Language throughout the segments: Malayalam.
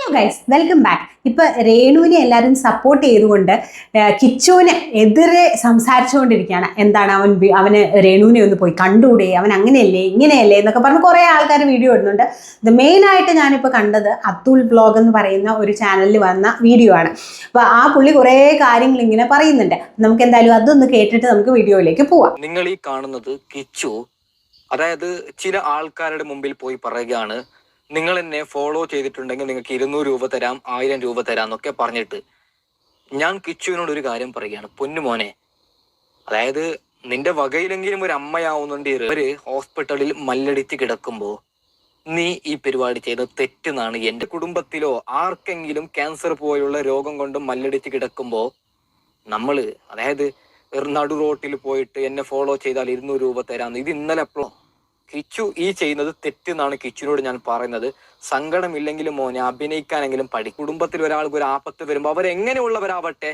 Hello guys, welcome back. ഇപ്പൊ രേണുവിനെ എല്ലാവരും സപ്പോർട്ട് ചെയ്തുകൊണ്ട് കിച്ചുവിന് എതിരെ സംസാരിച്ചുകൊണ്ടിരിക്കുകയാണ്. എന്താണ് അവന് രേണുവിനെ ഒന്ന് പോയി കണ്ടുകൂടെ, അവൻ അങ്ങനെയല്ലേ ഇങ്ങനെയല്ലേ എന്നൊക്കെ പറഞ്ഞ് കുറേ ആൾക്കാർ വീഡിയോ ഇടുന്നുണ്ട്. ഇത് മെയിനായിട്ട് ഞാനിപ്പോൾ കണ്ടത് അതുൽ വ്ലോഗ് എന്ന് പറയുന്ന ഒരു ചാനലിൽ വന്ന വീഡിയോ ആണ്. അപ്പോൾ ആ പുള്ളി കുറേ കാര്യങ്ങൾ ഇങ്ങനെ പറയുന്നുണ്ട്. നമുക്ക് എന്തായാലും അതൊന്ന് കേട്ടിട്ട് നമുക്ക് വീഡിയോയിലേക്ക് പോവാം. നിങ്ങൾ ഈ കാണുന്നത് കിച്ചു, അതായത് ചില ആൾക്കാരുടെ മുമ്പിൽ പോയി പറയുകയാണ്, നിങ്ങൾ എന്നെ ഫോളോ ചെയ്തിട്ടുണ്ടെങ്കിൽ നിങ്ങൾക്ക് 200 രൂപ തരാം, 1000 രൂപ തരാം എന്നൊക്കെ പറഞ്ഞിട്ട്. ഞാൻ കിച്ചുവിനോട് ഒരു കാര്യം പറയുകയാണ്, പൊന്നുമോനെ, അതായത് നിന്റെ വകയിലെങ്കിലും ഒരു അമ്മയാവുന്നുണ്ട്. ഒരു ഹോസ്പിറ്റലിൽ മല്ലടിച്ച് കിടക്കുമ്പോൾ നീ ഈ പരിപാടി ചെയ്ത് തെറ്റെന്നാണ്. എൻ്റെ കുടുംബത്തിലോ ആർക്കെങ്കിലും ക്യാൻസർ പോലുള്ള രോഗം കൊണ്ട് മല്ലടിച്ച് കിടക്കുമ്പോൾ നമ്മള്, അതായത് നടു റോട്ടിൽ പോയിട്ട് എന്നെ ഫോളോ ചെയ്താൽ 200 രൂപ തരാമെന്ന്, ഇത് ഇന്നലെ എപ്പോഴും കിച്ചു ഈ ചെയ്യുന്നത് തെറ്റെന്നാണ് കിച്ചുവിനോട് ഞാൻ പറയുന്നത്. സങ്കടമില്ലെങ്കിലും മോനെ, അഭിനയിക്കാനെങ്കിലും കുടുംബത്തിൽ ഒരാൾക്ക് ഒരു ആപത്ത് വരുമ്പോൾ അവരെങ്ങനെയുള്ളവരാവട്ടെ,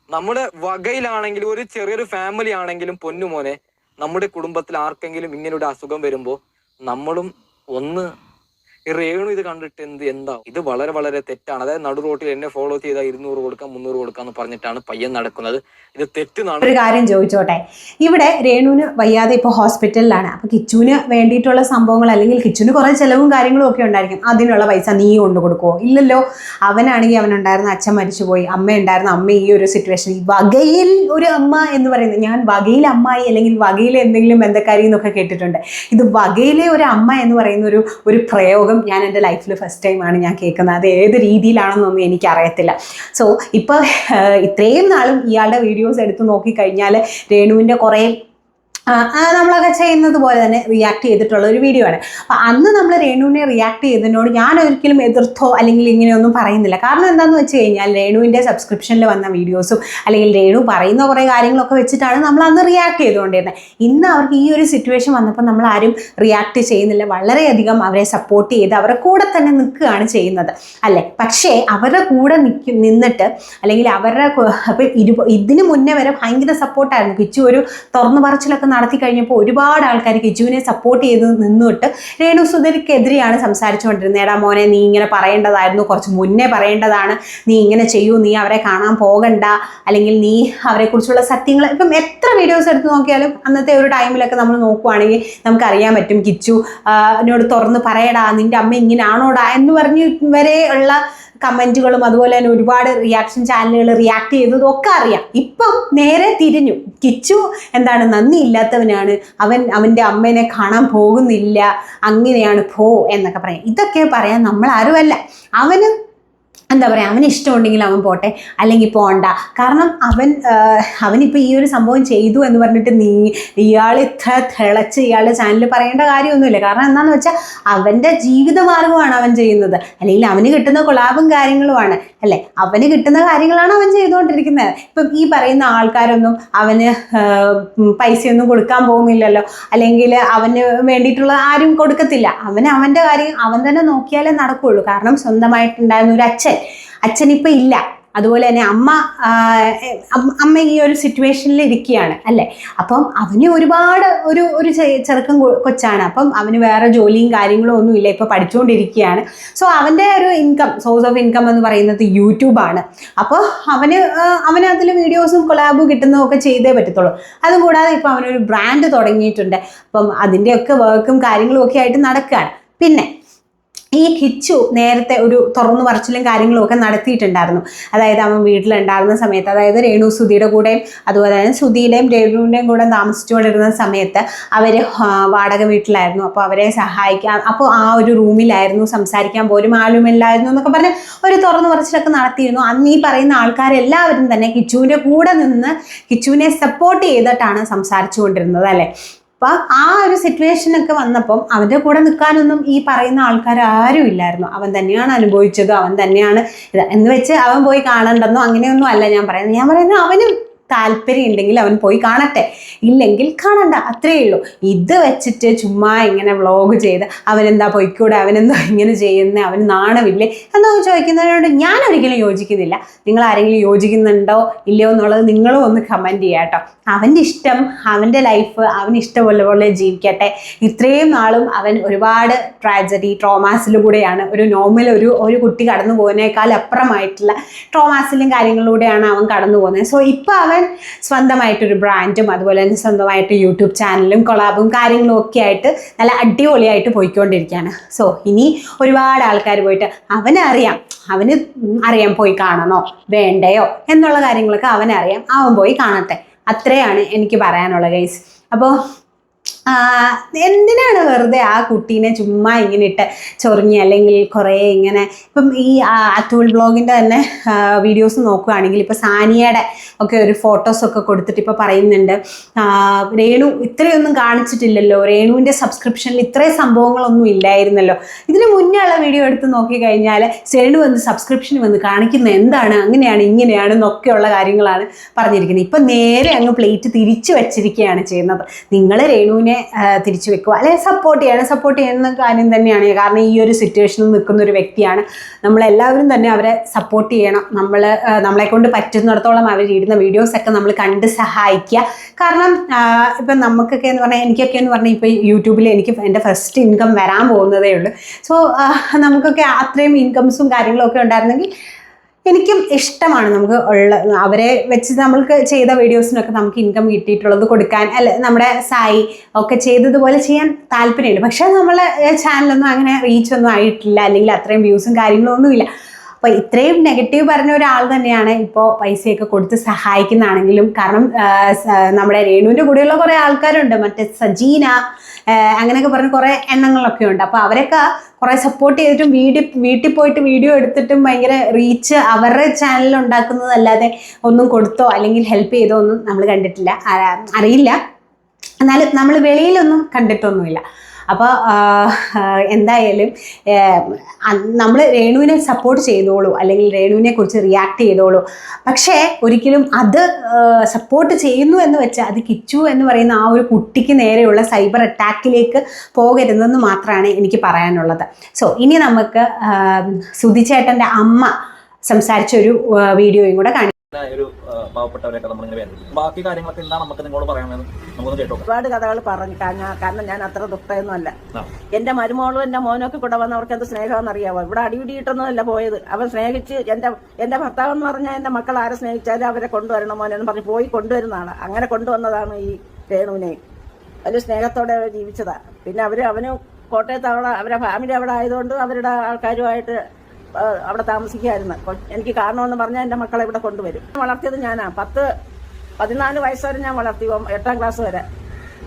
നമ്മുടെ വകയിലാണെങ്കിലും ഒരു ചെറിയൊരു ഫാമിലി ആണെങ്കിലും പൊന്നുമോനെ, നമ്മുടെ കുടുംബത്തിൽ ആർക്കെങ്കിലും ഇങ്ങനെ ഒരു അസുഖം വരുമ്പോൾ നമ്മളും ഒന്ന് രേണു ഇത് കണ്ടിട്ട് എന്താ ഇത് വളരെ വളരെ തെറ്റാണ്. അതായത് നടു റോട്ടിൽ എന്നെ ഫോളോ ചെയ്താൽ 200 കൊടുക്കാം 300 കൊടുക്കാം എന്ന് പറഞ്ഞിട്ടാണ് പയ്യൻ നടക്കുന്നത്. ഇത് തെറ്റെന്നാണ്. ഒരു കാര്യം ചോദിച്ചോട്ടെ, ഇവിടെ രേണുവിന് വയ്യാതെ ഇപ്പോൾ ഹോസ്പിറ്റലിലാണ്. അപ്പൊ കിച്ചുവിന് വേണ്ടിയിട്ടുള്ള സംഭവങ്ങൾ, അല്ലെങ്കിൽ കിച്ചുവിന് കുറെ ചെലവും കാര്യങ്ങളും ഒക്കെ ഉണ്ടായിരിക്കും. അതിനുള്ള പൈസ നീ കൊണ്ടു കൊടുക്കുവോ? ഇല്ലല്ലോ. അവനാണെങ്കിൽ അവനുണ്ടായിരുന്ന അച്ഛൻ മരിച്ചുപോയി, അമ്മ ഉണ്ടായിരുന്ന അമ്മ ഈ ഒരു സിറ്റുവേഷൻ, ഈ വകയിൽ ഒരു അമ്മ എന്ന് പറയുന്നത്, ഞാൻ വകയിൽ അമ്മായി അല്ലെങ്കിൽ വകയിൽ എന്തെങ്കിലും ബന്ധക്കാരി എന്നൊക്കെ കേട്ടിട്ടുണ്ട്. ഇത് വകയിലെ ഒരു അമ്മ എന്ന് പറയുന്ന ഒരു പ്രയോഗം ഞാൻ എൻ്റെ ലൈഫിൽ ഫസ്റ്റ് ടൈമാണ് ഞാൻ കേൾക്കുന്നത്. അത് ഏത് രീതിയിലാണെന്നൊന്നും എനിക്കറിയത്തില്ല. സോ ഇപ്പോൾ ഇത്രയും നാളും ഇയാളുടെ വീഡിയോസ് എടുത്ത് നോക്കിക്കഴിഞ്ഞാൽ രേണുവിൻ്റെ കുറേ നമ്മളൊക്കെ ചെയ്യുന്നത് പോലെ തന്നെ റിയാക്ട് ചെയ്തിട്ടുള്ള ഒരു വീഡിയോ ആണ്. അപ്പം അന്ന് നമ്മൾ രേണുവിനെ റിയാക്ട് ചെയ്തതിനോട് ഞാൻ ഒരിക്കലും എതിർത്തോ അല്ലെങ്കിൽ ഇങ്ങനെയൊന്നും പറയുന്നില്ല. കാരണം എന്താണെന്ന് വെച്ച് കഴിഞ്ഞാൽ രേണുവിൻ്റെ സബ്സ്ക്രിപ്ഷനിൽ വന്ന വീഡിയോസും അല്ലെങ്കിൽ രേണു പറയുന്ന കുറേ കാര്യങ്ങളൊക്കെ വെച്ചിട്ടാണ് നമ്മൾ അന്ന് റിയാക്ട് ചെയ്തുകൊണ്ടിരുന്നത്. ഇന്ന് അവർക്ക് ഈ ഒരു സിറ്റുവേഷൻ വന്നപ്പോൾ നമ്മൾ ആരും റിയാക്ട് ചെയ്യുന്നില്ല. വളരെയധികം അവരെ സപ്പോർട്ട് ചെയ്ത് അവരുടെ കൂടെ തന്നെ നിൽക്കുകയാണ് ചെയ്യുന്നത്, അല്ലേ? പക്ഷേ അവരുടെ കൂടെ നിന്നിട്ട് അല്ലെങ്കിൽ അവരുടെ അപ്പം ഇതിന് മുന്നേ വരെ ഭയങ്കര സപ്പോർട്ടായിരുന്നു. കിച്ചു ഒരു തുറന്നു പറച്ചിലൊക്കെ നടത്തി കഴിഞ്ഞപ്പോൾ ഒരുപാട് ആൾക്കാർ കിച്ചുവിനെ സപ്പോർട്ട് ചെയ്ത് നിന്നിട്ട് രേണു സുധീർക്കെതിരെയാണ് സംസാരിച്ചുകൊണ്ടിരുന്നത്. എടാ മോനെ, നീ ഇങ്ങനെ പറയേണ്ടതായിരുന്നു, കുറച്ച് മുന്നേ പറയേണ്ടതാണ്, നീ ഇങ്ങനെ ചെയ്യൂ, നീ അവരെ കാണാൻ പോകണ്ട, അല്ലെങ്കിൽ നീ അവരെക്കുറിച്ചുള്ള സത്യങ്ങൾ. ഇപ്പം എത്ര വീഡിയോസ് എടുത്ത് നോക്കിയാലും അന്നത്തെ ഒരു ടൈമിലൊക്കെ നമ്മൾ നോക്കുവാണെങ്കിൽ നമുക്കറിയാൻ പറ്റും, കിച്ചു എന്നോട് തുറന്ന് പറയടാ, നിന്റെ അമ്മ ഇങ്ങനെയാണോടാ എന്ന് പറഞ്ഞ് വരെ ഉള്ള കമൻറ്റുകളും അതുപോലെ തന്നെ ഒരുപാട് റിയാക്ഷൻ ചാനലുകൾ റിയാക്ട് ചെയ്തതും ഒക്കെ അറിയാം. ഇപ്പം നേരെ തിരിഞ്ഞു. കിച്ചു എന്താണ്, നന്ദി ഇല്ലാത്തവനാണ്, അവൻ്റെ അമ്മേനെ കാണാൻ പോകുന്നില്ല, അങ്ങനെയാണ് എന്നൊക്കെ പറയാം. ഇതൊക്കെ പറയാൻ നമ്മൾ ആരുമല്ല. എന്താ പറയുക, അവന് ഇഷ്ടമുണ്ടെങ്കിൽ അവൻ പോട്ടെ, അല്ലെങ്കിൽ പോകണ്ട. കാരണം അവനിപ്പോൾ ഈ ഒരു സംഭവം ചെയ്തു എന്ന് പറഞ്ഞിട്ട് ഇയാൾ ഇത്ര തിളച്ച് ഇയാളുടെ ചാനലിൽ പറയേണ്ട കാര്യമൊന്നുമില്ല. കാരണം എന്താണെന്ന് വെച്ചാൽ അവൻ്റെ ജീവിതമാർഗ്ഗമാണ് അവൻ ചെയ്യുന്നത്, അല്ലെങ്കിൽ അവന് കിട്ടുന്ന കൊളാബും കാര്യങ്ങളുമാണ്, അല്ലേ? അവന് കിട്ടുന്ന കാര്യങ്ങളാണ് അവൻ ചെയ്തുകൊണ്ടിരിക്കുന്നത്. ഇപ്പം ഈ പറയുന്ന ആൾക്കാരൊന്നും അവന് പൈസയൊന്നും കൊടുക്കാൻ പോകുന്നില്ലല്ലോ, അല്ലെങ്കിൽ അവന് വേണ്ടിയിട്ടുള്ള ആരും കൊടുക്കത്തില്ല. അവൻ്റെ കാര്യം അവൻ തന്നെ നോക്കിയാലേ നടക്കുകയുള്ളൂ. കാരണം സ്വന്തമായിട്ടുണ്ടായിരുന്ന ഒരു അച്ഛനിപ്പോൾ ഇല്ല. അതുപോലെ തന്നെ അമ്മ ഈ ഒരു സിറ്റുവേഷനിൽ ഇരിക്കുകയാണ്, അല്ലേ? അപ്പം അവന് ഒരുപാട് ഒരു ചെറുക്കൻ കൊച്ചാണ്. അപ്പം അവന് വേറെ ജോലിയും കാര്യങ്ങളും ഒന്നുമില്ല, ഇപ്പോൾ പഠിച്ചുകൊണ്ടിരിക്കുകയാണ്. സോ അവൻ്റെ ഒരു സോഴ്സ് ഓഫ് ഇൻകം എന്ന് പറയുന്നത് യൂട്യൂബാണ്. അപ്പോൾ അവന് അതിൽ വീഡിയോസും കൊളാബും കിട്ടുന്നതും ഒക്കെ ചെയ്തേ പറ്റത്തുള്ളൂ. അതുകൂടാതെ ഇപ്പോൾ അവനൊരു ബ്രാൻഡ് തുടങ്ങിയിട്ടുണ്ട്. അപ്പം അതിൻ്റെയൊക്കെ വർക്കും കാര്യങ്ങളും ഒക്കെ ആയിട്ട് നടക്കുകയാണ്. പിന്നെ ഈ കിച്ചു നേരത്തെ ഒരു തുറന്നു പറച്ചിലും കാര്യങ്ങളും ഒക്കെ നടത്തിയിട്ടുണ്ടായിരുന്നു. അതായത് അവൻ വീട്ടിലുണ്ടായിരുന്ന സമയത്ത്, അതായത് രേണു സുധിയുടെ കൂടെയും അതുപോലെ തന്നെ സുധിയുടെയും രേണുവിൻ്റെയും കൂടെ താമസിച്ചുകൊണ്ടിരുന്ന സമയത്ത് അവർ വാടക വീട്ടിലായിരുന്നു. അപ്പോൾ അവരെ സഹായിക്കാൻ, അപ്പോൾ ആ ഒരു റൂമിലായിരുന്നു, സംസാരിക്കാൻ പോലും ആളുമില്ലായിരുന്നു എന്നൊക്കെ പറഞ്ഞ് ഒരു തുറന്നു പറച്ചിലൊക്കെ നടത്തിയിരുന്നു. അന്ന് ഈ പറയുന്ന ആൾക്കാരെല്ലാവരും തന്നെ കിച്ചുവിൻ്റെ കൂടെ നിന്ന് കിച്ചുവിനെ സപ്പോർട്ട് ചെയ്തിട്ടാണ് സംസാരിച്ചു കൊണ്ടിരുന്നത്, അല്ലേ? അപ്പം ആ ഒരു സിറ്റുവേഷനൊക്കെ വന്നപ്പം അവൻ്റെ കൂടെ നിൽക്കാനൊന്നും ഈ പറയുന്ന ആൾക്കാർ ആരും ഇല്ലായിരുന്നു. അവൻ തന്നെയാണ് അനുഭവിച്ചത്, അവൻ തന്നെയാണ് ഇത് എന്ന് വെച്ച് അവൻ പോയി കാണണ്ടെന്നോ അങ്ങനെയൊന്നും അല്ല ഞാൻ പറയുന്നത്. അവന് താല്പര്യം ഉണ്ടെങ്കിൽ അവൻ പോയി കാണട്ടെ, ഇല്ലെങ്കിൽ കാണണ്ട, അത്രയേ ഉള്ളൂ. ഇത് വെച്ചിട്ട് ചുമ്മാ ഇങ്ങനെ വ്ളോഗ് ചെയ്ത് അവനെന്താ പോയിക്കൂടെ, അവനെന്തോ ഇങ്ങനെ ചെയ്യുന്നത്, അവന് നാണമില്ലേ എന്നൊക്കെ ചോദിക്കുന്നതിനോട് ഞാൻ ഒരിക്കലും യോജിക്കുന്നില്ല. നിങ്ങൾ ആരെങ്കിലും യോജിക്കുന്നുണ്ടോ ഇല്ലയോ എന്നുള്ളത് നിങ്ങളും ഒന്ന് കമൻറ്റ് ചെയ്യുക കേട്ടോ. അവൻ്റെ ഇഷ്ടം, അവൻ്റെ ലൈഫ്, അവന് ഇഷ്ടമുള്ള പോലെ ജീവിക്കട്ടെ. ഇത്രയും നാളും അവൻ ഒരുപാട് ട്രോമാസിലൂടെയാണ്, ഒരു നോർമൽ ഒരു കുട്ടി കടന്നു പോകുന്നതിനേക്കാൾ അപ്പുറമായിട്ടുള്ള ട്രോമാസിലും കാര്യങ്ങളിലൂടെയാണ് അവൻ കടന്നു പോകുന്നത്. സോ ഇപ്പോൾ അവൻ സ്വന്തമായിട്ടൊരു ബ്രാൻഡും അതുപോലെ തന്നെ സ്വന്തമായിട്ട് യൂട്യൂബ് ചാനലും കൊളാബും കാര്യങ്ങളും ഒക്കെ ആയിട്ട് നല്ല അടിപൊളിയായിട്ട് പോയിക്കൊണ്ടിരിക്കുകയാണ്. സോ ഇനി ഒരുപാട് ആൾക്കാർ പോയിട്ട് അവന് അറിയാം പോയി കാണണോ വേണ്ടയോ എന്നുള്ള കാര്യങ്ങളൊക്കെ അവനറിയാം, അവൻ പോയി കാണട്ടെ. അത്രയാണ് എനിക്ക് പറയാനുള്ളത് ഗൈസ്. അപ്പോൾ എന്തിനാണ് വെറുതെ ആ കുട്ടീനെ ചുമ്മാ ഇങ്ങനെ ഇട്ട് ചൊറിഞ്ഞ്, അല്ലെങ്കിൽ കുറേ ഇങ്ങനെ ഇപ്പം ഈ അത്തൂൾ ബ്ലോഗിൻ്റെ തന്നെ വീഡിയോസ് നോക്കുകയാണെങ്കിൽ ഇപ്പോൾ സാനിയയുടെ ഒക്കെ ഒരു ഫോട്ടോസൊക്കെ കൊടുത്തിട്ട് ഇപ്പോൾ പറയുന്നുണ്ട് രേണു ഇത്രയൊന്നും കാണിച്ചിട്ടില്ലല്ലോ, രേണുവിൻ്റെ സബ്സ്ക്രിപ്ഷനിൽ ഇത്രയും സംഭവങ്ങളൊന്നും ഇല്ലായിരുന്നല്ലോ. ഇതിന് മുന്നേ ഉള്ള വീഡിയോ എടുത്ത് നോക്കിക്കഴിഞ്ഞാൽ രേണു വന്ന് സബ്സ്ക്രിപ്ഷന് വന്ന് കാണിക്കുന്ന എന്താണ്, അങ്ങനെയാണ് ഇങ്ങനെയാണ് എന്നൊക്കെയുള്ള കാര്യങ്ങളാണ് പറഞ്ഞിരിക്കുന്നത്. ഇപ്പം നേരെ അങ്ങ് പ്ലേറ്റ് തിരിച്ചു വെച്ചിരിക്കുകയാണ് ചെയ്യുന്നത്. നിങ്ങൾ രേണുവിനെ തിരിച്ചു വെക്കുക, അല്ലെങ്കിൽ സപ്പോർട്ട് ചെയ്യുന്ന കാര്യം തന്നെയാണ്. കാരണം ഈ ഒരു സിറ്റുവേഷനിൽ നിൽക്കുന്ന ഒരു വ്യക്തിയാണ്. നമ്മളെല്ലാവരും തന്നെ അവരെ സപ്പോർട്ട് ചെയ്യണം. നമ്മളെ കൊണ്ട് പറ്റുന്നിടത്തോളം അവർ ഇടുന്ന വീഡിയോസൊക്കെ നമ്മൾ കണ്ട് സഹായിക്കുക. കാരണം ഇപ്പം നമുക്കൊക്കെ എന്ന് പറഞ്ഞാൽ, എനിക്കൊക്കെ എന്ന് പറഞ്ഞാൽ ഇപ്പോൾ യൂട്യൂബിൽ എനിക്ക് എൻ്റെ ഫസ്റ്റ് ഇൻകം വരാൻ പോകുന്നതേ ഉള്ളൂ. സോ നമുക്കൊക്കെ അത്രയും ഇൻകംസും കാര്യങ്ങളും ഒക്കെ ഉണ്ടായിരുന്നെങ്കിൽ എനിക്കും ഇഷ്ടമാണ്. നമുക്ക് അവരെ വെച്ച് നമ്മൾക്ക് ചെയ്ത വീഡിയോസിനൊക്കെ നമുക്ക് ഇൻകം കിട്ടിയിട്ടുള്ളത് കൊടുക്കാൻ, അല്ലെ നമ്മുടെ സായി ഒക്കെ ചെയ്തതുപോലെ ചെയ്യാൻ താല്പര്യമുണ്ട്. പക്ഷേ നമ്മളെ ചാനലൊന്നും അങ്ങനെ റീച്ചൊന്നും ആയിട്ടില്ല, അല്ലെങ്കിൽ അത്രയും വ്യൂസും കാര്യങ്ങളും ഒന്നുമില്ല. അപ്പോൾ ഇത്രയും നെഗറ്റീവ് പറഞ്ഞ ഒരാൾ തന്നെയാണ് ഇപ്പോൾ പൈസയൊക്കെ കൊടുത്ത് സഹായിക്കുന്നതാണെങ്കിലും. കാരണം നമ്മുടെ രേണുവിൻ്റെ കൂടെയുള്ള കുറേ ആൾക്കാരുണ്ട്, മറ്റേ സജീന അങ്ങനെയൊക്കെ പറഞ്ഞ് കുറേ എണ്ണങ്ങളൊക്കെ ഉണ്ട്. അപ്പോൾ അവരൊക്കെ കുറേ സപ്പോർട്ട് ചെയ്തിട്ടും വീട്ടിൽ പോയിട്ട് വീഡിയോ എടുത്തിട്ടും ഭയങ്കര റീച്ച് അവരുടെ ചാനലിൽ ഉണ്ടാക്കുന്നതല്ലാതെ ഒന്നും കൊടുത്തോ അല്ലെങ്കിൽ ഹെൽപ്പ് ചെയ്തോ ഒന്നും നമ്മൾ കണ്ടിട്ടില്ല, അറിയില്ല. എന്നാലും നമ്മൾ വെളിയിലൊന്നും കണ്ടിട്ടൊന്നുമില്ല. അപ്പോൾ എന്തായാലും നമ്മൾ രേണുവിനെ സപ്പോർട്ട് ചെയ്തോളൂ, അല്ലെങ്കിൽ രേണുവിനെ കുറിച്ച് റിയാക്ട് ചെയ്തോളൂ. പക്ഷേ ഒരിക്കലും അത് സപ്പോർട്ട് ചെയ്യുന്നു എന്ന് വെച്ചാൽ അത് കിച്ചു എന്ന് പറയുന്ന ആ ഒരു കുട്ടിക്ക് നേരെയുള്ള സൈബർ അറ്റാക്കിലേക്ക് പോകരുതെന്ന് മാത്രമാണ് എനിക്ക് പറയാനുള്ളത്. സോ ഇനി നമുക്ക് സുധിച്ചേട്ടൻ്റെ അമ്മ സംസാരിച്ചൊരു വീഡിയോയും കൂടെ കാണാം. ഒരു പാവപ്പെട്ടവരായിട്ട് നമ്മളിങ്ങനെ വരുന്നത്. ബാക്കി കാര്യങ്ങളൊക്കെ എന്താണ് നമുക്ക് നിങ്ങളോട് പറയാമെന്ന് നമുക്കൊന്ന് കേട്ടോ. ഒരുപാട് കഥകൾ പറഞ്ഞു, കാരണം ഞാൻ അത്ര ദുഃഖമൊന്നും അല്ല. എന്റെ മരുമോളും എന്റെ മോനൊക്കെ കൂടെ വന്നവർക്ക് എന്ത് സ്നേഹമെന്ന് അറിയാവോ. ഇവിടെ അടിപിടിയിട്ടൊന്നുമല്ല പോയത്. അവൻ സ്നേഹിച്ച് എന്റെ ഭർത്താവ് എന്ന് പറഞ്ഞാൽ എന്റെ മക്കൾ ആരെ സ്നേഹിച്ചാലും അവരെ കൊണ്ടുവരണം മോനെന്ന് പറഞ്ഞ് പോയി കൊണ്ടുവരുന്ന ആളാണ്. അങ്ങനെ കൊണ്ടുവന്നതാണ് ഈ രേണുവിനെ. വലിയ സ്നേഹത്തോടെ ജീവിച്ചതാ. പിന്നെ അവന് കോട്ടയത്ത് അവരെ ഫാമിലി അവിടെ ആയതുകൊണ്ട് അവരുടെ ആൾക്കാരുമായിട്ട് അവിടെ താമസിക്കുകയായിരുന്നു. എനിക്ക് കാരണമെന്ന് പറഞ്ഞാൽ എൻ്റെ മക്കളെ ഇവിടെ കൊണ്ടുവരും. വളർത്തിയത് ഞാനാ. 14 വയസ്സ് വരെ ഞാൻ വളർത്തി. 8ാം ക്ലാസ് വരെ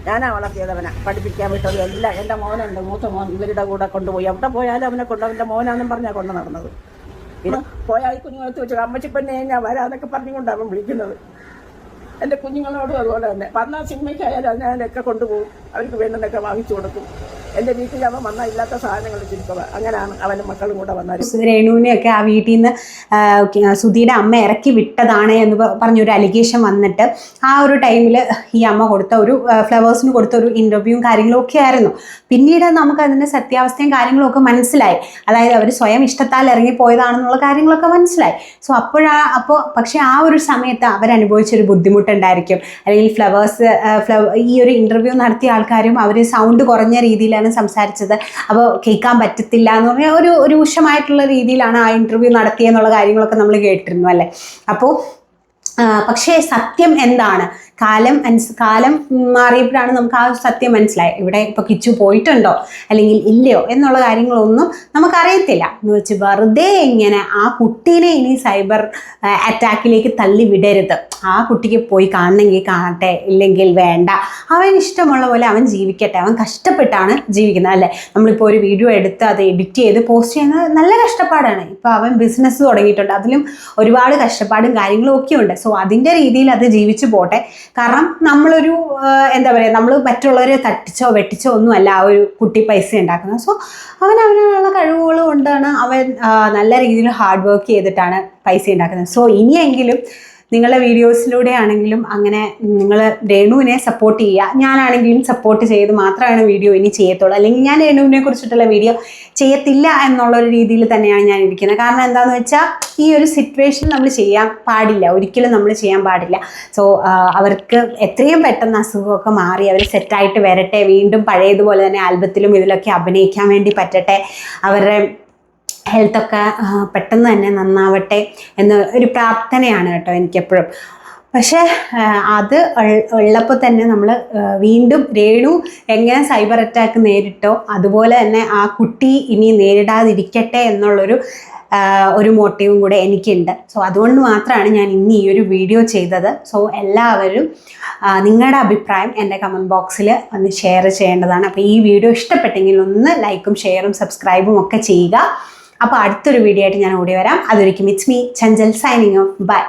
ഞാനാ വളർത്തിയത്. അവനെ പഠിപ്പിക്കാൻ വിട്ടത് എല്ലാം. എൻ്റെ മോനുണ്ട്, മൂത്ത മോൻ, ഇവരുടെ കൂടെ കൊണ്ടുപോയി. അവിടെ പോയാലും അവനെ കൊണ്ട് അവൻ്റെ മോനാന്നും പറഞ്ഞാൽ കൊണ്ടു നടന്നത്. പിന്നെ പോയാൽ ഈ കുഞ്ഞുങ്ങളത്ത് വെച്ചു അമ്മച്ചിപ്പന്നെ ഞാൻ വരാന്നൊക്കെ പറഞ്ഞുകൊണ്ട് അവൻ വിളിക്കുന്നത്. എൻ്റെ കുഞ്ഞുങ്ങളോടും അതുപോലെ തന്നെ. വന്നാൽ സിനിമയ്ക്കായാലും ഞാനൊക്കെ കൊണ്ടുപോകും, അവർക്ക് വേണ്ടുന്നൊക്കെ വാങ്ങിച്ചു കൊടുക്കും. എൻ്റെ വീട്ടിൽ അവൻ വന്നാൽ ഇല്ലാത്ത സാധനങ്ങൾ ചുരുക്കുക. അങ്ങനെയാണ് അവനും മക്കളും കൂടെ വന്നത്. രേണുവിനെയൊക്കെ ആ വീട്ടിൽ നിന്ന് സുധിയുടെ അമ്മ ഇറക്കി വിട്ടതാണ് എന്ന് പറഞ്ഞൊരു അലിഗേഷൻ വന്നിട്ട് ആ ഒരു ടൈമിൽ ഈ അമ്മ കൊടുത്ത ഒരു ഫ്ലവേഴ്സിന് കൊടുത്ത ഒരു ഇൻ്റർവ്യൂവും കാര്യങ്ങളും ഒക്കെ ആയിരുന്നു. പിന്നീട് നമുക്കതിൻ്റെ സത്യാവസ്ഥയും കാര്യങ്ങളും ഒക്കെ മനസ്സിലായി. അതായത് അവർ സ്വയം ഇഷ്ടത്താൽ ഇറങ്ങിപ്പോയതാണെന്നുള്ള കാര്യങ്ങളൊക്കെ മനസ്സിലായി. സോ പക്ഷേ ആ ഒരു സമയത്ത് അവരനുഭവിച്ചൊരു ബുദ്ധിമുട്ടുണ്ടായിരിക്കും. അല്ലെങ്കിൽ ഈ ഒരു ഇൻ്റർവ്യൂ നടത്തിയ ആൾക്കാരും അവർ സൗണ്ട് കുറഞ്ഞ രീതിയിലാണ് സംസാരിച്ചത്. അപ്പോൾ കേൾക്കാൻ പറ്റത്തില്ല എന്ന് പറഞ്ഞാൽ ഒരു രൂക്ഷമായിട്ടുള്ള രീതിയിലാണ് ആ ഇൻ്റർവ്യൂ നടത്തിയെന്നുള്ള കാര്യങ്ങളൊക്കെ നമ്മൾ കേട്ടിരുന്നു അല്ലേ. അപ്പോൾ പക്ഷേ സത്യം എന്താണ്? കാലം മാറിയപ്പോഴാണ് നമുക്ക് ആ സത്യം മനസ്സിലായത്. ഇവിടെ ഇപ്പോൾ കിച്ചു പോയിട്ടുണ്ടോ അല്ലെങ്കിൽ ഇല്ലയോ എന്നുള്ള കാര്യങ്ങളൊന്നും നമുക്കറിയത്തില്ല. എന്ന് വെച്ച് വെറുതെ ഇങ്ങനെ ആ കുട്ടീനെ ഇനി സൈബർ അറ്റാക്കിലേക്ക് തള്ളി വിടരുത്. ആ കുട്ടിക്ക് പോയി കാണണമെങ്കിൽ കാണട്ടെ, ഇല്ലെങ്കിൽ വേണ്ട. അവൻ ഇഷ്ടമുള്ള പോലെ അവൻ ജീവിക്കട്ടെ. അവൻ കഷ്ടപ്പെട്ടാണ് ജീവിക്കുന്നത് അല്ലേ. നമ്മളിപ്പോൾ ഒരു വീഡിയോ എടുത്ത് അത് എഡിറ്റ് ചെയ്ത് പോസ്റ്റ് ചെയ്യുന്നത് നല്ല കഷ്ടപ്പാടാണ്. ഇപ്പോൾ അവൻ ബിസിനസ് തുടങ്ങിയിട്ടുണ്ട്, അതിലും ഒരുപാട് കഷ്ടപ്പാടും കാര്യങ്ങളും ഒക്കെ ഉണ്ട്. സോ അതിൻ്റെ രീതിയിൽ അത് ജീവിച്ചു പോട്ടെ. കാരണം നമ്മളൊരു എന്താ പറയുക, നമ്മൾ മറ്റുള്ളവരെ തട്ടിച്ചോ വെട്ടിച്ചോ ഒന്നുമല്ല ആ ഒരു കുട്ടി പൈസ ഉണ്ടാക്കുന്നത്. സോ അവനുള്ള കഴിവുകൾ കൊണ്ടാണ് അവൻ നല്ല രീതിയിൽ ഹാർഡ് വർക്ക് ചെയ്തിട്ടാണ് പൈസ ഉണ്ടാക്കുന്നത്. സോ ഇനിയെങ്കിലും നിങ്ങളുടെ വീഡിയോസിലൂടെ ആണെങ്കിലും അങ്ങനെ നിങ്ങൾ രേണുവിനെ സപ്പോർട്ട് ചെയ്യുക. ഞാനാണെങ്കിലും സപ്പോർട്ട് ചെയ്ത് മാത്രമാണ് വീഡിയോ ഇനി ചെയ്യത്തുള്ളൂ. അല്ലെങ്കിൽ ഞാൻ രേണുവിനെ കുറിച്ചിട്ടുള്ള വീഡിയോ ചെയ്യത്തില്ല എന്നുള്ളൊരു രീതിയിൽ തന്നെയാണ് ഞാൻ ഇരിക്കുന്നത്. കാരണം എന്താണെന്ന് വെച്ചാൽ ഈ ഒരു സിറ്റുവേഷൻ നമ്മൾ ചെയ്യാൻ പാടില്ല, ഒരിക്കലും നമ്മൾ ചെയ്യാൻ പാടില്ല. സോ അവർക്ക് എത്രയും പെട്ടെന്ന് അസുഖമൊക്കെ മാറി അവർ സെറ്റായിട്ട് വരട്ടെ, വീണ്ടും പഴയതുപോലെ തന്നെ ആൽബത്തിലും ഇതിലൊക്കെ അഭിനയിക്കാൻ വേണ്ടി പറ്റട്ടെ, അവരുടെ ഹെൽത്തൊക്കെ പെട്ടെന്ന് തന്നെ നന്നാവട്ടെ എന്ന ഒരു പ്രാർത്ഥനയാണ് കേട്ടോ എനിക്കെപ്പോഴും. പക്ഷേ അത് ഉള്ളപ്പോൾ തന്നെ നമ്മൾ വീണ്ടും രേണു എങ്ങനെ സൈബർ അറ്റാക്ക് നേരിട്ടോ അതുപോലെ തന്നെ ആ കുട്ടി ഇനി നേരിടാതിരിക്കട്ടെ എന്നുള്ളൊരു ഒരു മോട്ടീവും കൂടെ എനിക്കുണ്ട്. സോ അതുകൊണ്ട് മാത്രമാണ് ഞാൻ ഇന്ന് ഈ ഒരു വീഡിയോ ചെയ്തത്. സോ എല്ലാവരും നിങ്ങളുടെ അഭിപ്രായം എൻ്റെ കമൻറ്റ് ബോക്സിൽ ഒന്ന് ഷെയർ ചെയ്യേണ്ടതാണ്. അപ്പോൾ ഈ വീഡിയോ ഇഷ്ടപ്പെട്ടെങ്കിൽ ഒന്ന് ലൈക്കും ഷെയറും സബ്സ്ക്രൈബും ഒക്കെ ചെയ്യുക. അപ്പോൾ അടുത്തൊരു വീഡിയോ ആയിട്ട് ഞാൻ ഓടി വരാം. അതൊരിക്കും it's me Chanchal signing off. By.